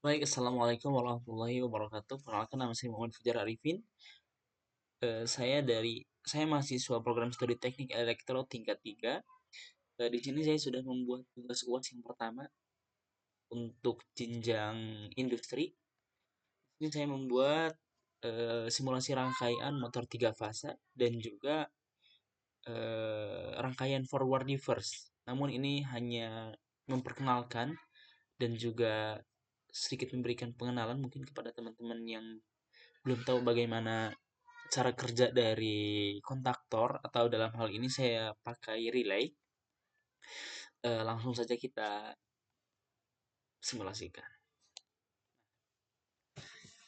Baik, Assalamualaikum warahmatullahi wabarakatuh. Perkenalkan nama saya Muhammad Fajar Arifin. Saya mahasiswa program studi teknik elektro tingkat 3. Di sini saya sudah membuat tugas UAS yang pertama untuk jenjang industri. Ini saya membuat simulasi rangkaian motor 3 fasa dan juga rangkaian forward reverse. Namun ini hanya memperkenalkan dan juga sedikit memberikan pengenalan mungkin kepada teman-teman yang belum tahu bagaimana cara kerja dari kontaktor atau dalam hal ini saya pakai relay. Langsung saja kita simulasikan.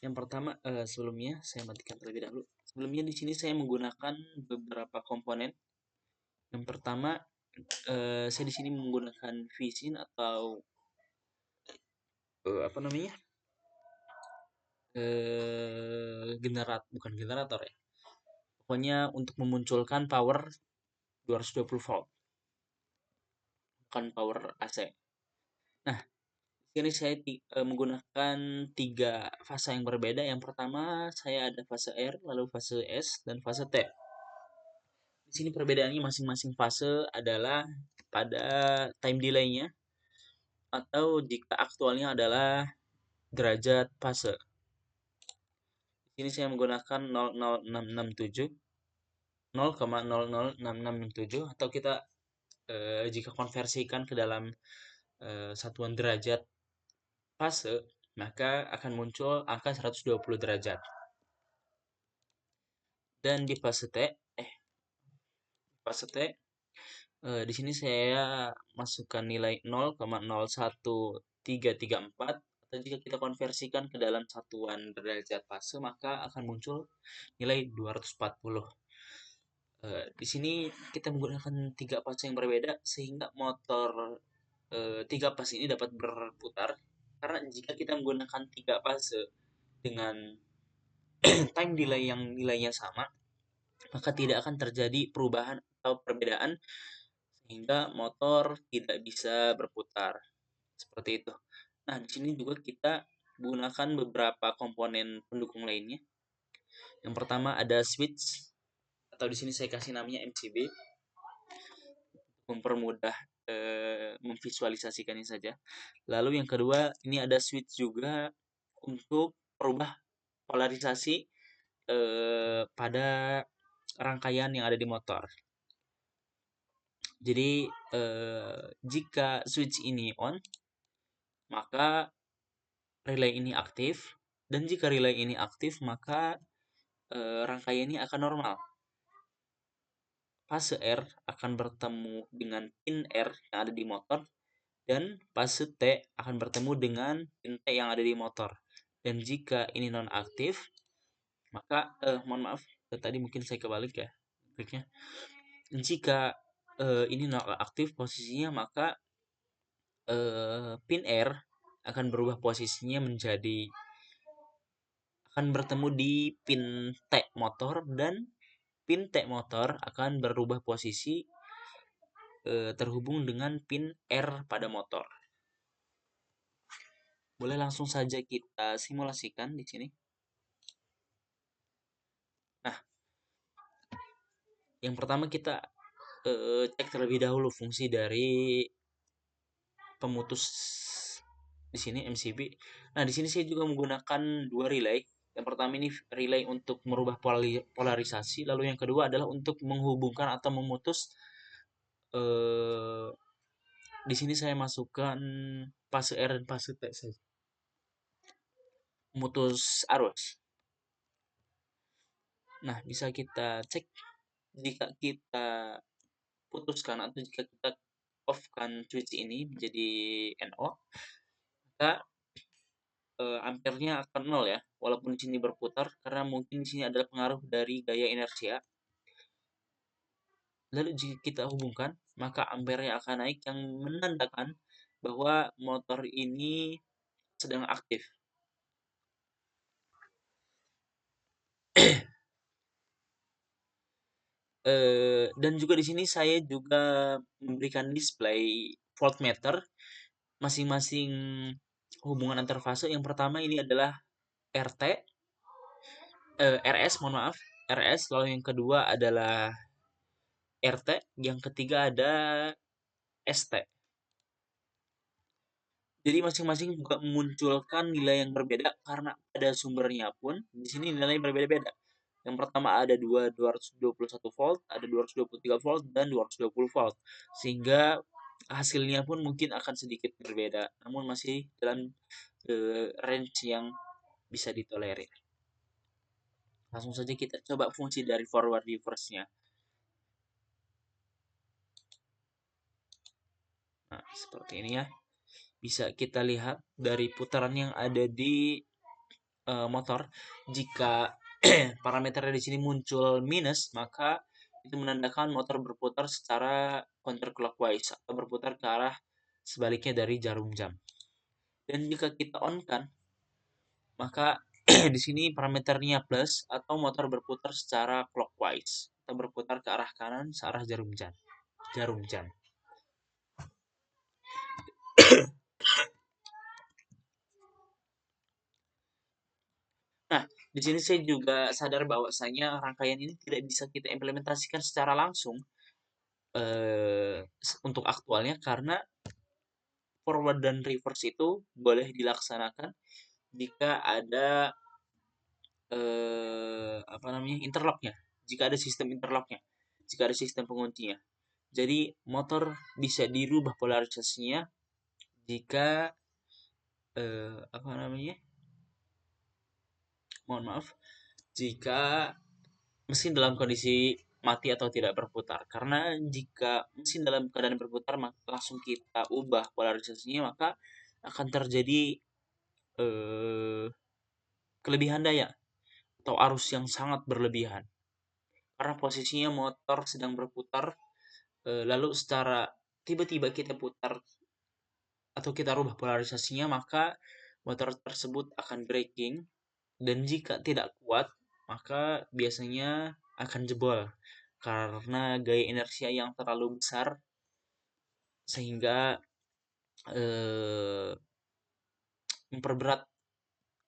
Yang pertama, sebelumnya saya matikan terlebih dahulu. Sebelumnya di sini saya menggunakan beberapa komponen. Yang pertama, saya di sini menggunakan visin atau apa namanya? Bukan generator ya. Pokoknya untuk memunculkan power 220 volt, bukan power AC. Nah, ini saya menggunakan 3 fase yang berbeda. Yang pertama, saya ada fase R, lalu fase S, dan fase T. Di sini perbedaannya masing-masing fase adalah pada time delay-nya atau jika aktualnya adalah derajat fase. Di sini saya menggunakan 0,0667 0,006667 atau kita jika konversikan ke dalam satuan derajat fase, maka akan muncul angka 120 derajat. Dan di fase T, di sini saya masukkan nilai 0,01334 atau jika kita konversikan ke dalam satuan derajat fase maka akan muncul nilai 240. Di sini kita menggunakan 3 fase yang berbeda sehingga motor 3 fase ini dapat berputar, karena jika kita menggunakan 3 fase dengan time delay yang nilainya sama, maka tidak akan terjadi perubahan atau perbedaan sehingga motor tidak bisa berputar. Seperti itu. Nah, di sini juga kita gunakan beberapa komponen pendukung lainnya. Yang pertama ada switch atau di sini saya kasih namanya MCB, mempermudah memvisualisasikannya saja. Lalu yang kedua, ini ada switch juga untuk merubah polarisasi pada rangkaian yang ada di motor. Jadi jika switch ini on, maka relay ini aktif, dan jika relay ini aktif, maka rangkaiannya akan normal. Fase R akan bertemu dengan pin R yang ada di motor, dan fase T akan bertemu dengan pin T yang ada di motor. Dan jika ini nonaktif, maka mohon maaf, tadi mungkin saya kebalik ya kliknya. Jika ini nonaktif posisinya, maka pin R akan berubah posisinya menjadi akan bertemu di pin T motor, dan pin T motor akan berubah posisi terhubung dengan pin R pada motor. Boleh langsung saja kita simulasikan di sini. Nah, yang pertama kita cek terlebih dahulu fungsi dari pemutus di sini MCB. Nah, di sini saya juga menggunakan 2 relay. Yang pertama ini relay untuk merubah polarisasi, lalu yang kedua adalah untuk menghubungkan atau memutus. eh, di sini saya masukkan fase R dan fase T saja. Memutus arus. Nah, bisa kita cek jika kita putuskan atau jika kita off-kan switch ini menjadi NO, maka ampernya akan 0 ya, walaupun di sini berputar karena mungkin di sini adalah pengaruh dari gaya inersia. Lalu jika kita hubungkan, maka ampernya akan naik yang menandakan bahwa motor ini sedang aktif. Dan juga di sini saya juga memberikan display voltmeter masing-masing hubungan antar fase. Yang pertama ini adalah RT, RS, mohon maaf, RS. Lalu yang kedua adalah RT, yang ketiga ada ST. Jadi masing-masing juga memunculkan nilai yang berbeda karena pada sumbernya pun di sini nilai berbeda-beda. Yang pertama ada 221 volt, ada 223 volt, dan 220 volt. Sehingga hasilnya pun mungkin akan sedikit berbeda, namun masih dalam range yang bisa ditolerir. Langsung saja kita coba fungsi dari forward reverse-nya. Nah, seperti ini ya. Bisa kita lihat dari putaran yang ada di motor. Jika parameternya di sini muncul minus, maka itu menandakan motor berputar secara counterclockwise atau berputar ke arah sebaliknya dari jarum jam. Dan jika kita on kan, maka di sini parameternya plus atau motor berputar secara clockwise atau berputar ke arah kanan searah jarum jam. Jarum jam. Nah, di sini saya juga sadar bahwasanya rangkaian ini tidak bisa kita implementasikan secara langsung untuk aktualnya, karena forward dan reverse itu boleh dilaksanakan jika ada apa namanya, interlocknya, jika ada sistem interlocknya, jika ada sistem penguncinya. Jadi motor bisa dirubah polarisasinya jika apa namanya, mohon maaf, jika mesin dalam kondisi mati atau tidak berputar. Karena jika mesin dalam keadaan berputar, langsung kita ubah polarisasinya, maka akan terjadi eh, kelebihan daya atau arus yang sangat berlebihan. Karena posisinya motor sedang berputar, lalu secara tiba-tiba kita putar atau kita rubah polarisasinya, maka motor tersebut akan braking, dan jika tidak kuat, maka biasanya akan jebol karena gaya inersia yang terlalu besar, sehingga eh, memperberat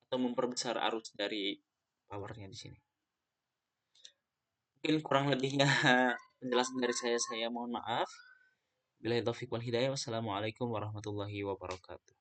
atau memperbesar arus dari powernya di sini. Mungkin kurang lebihnya penjelasan dari saya mohon maaf. Bila taufik wal hidayah. Wassalamualaikum warahmatullahi wabarakatuh.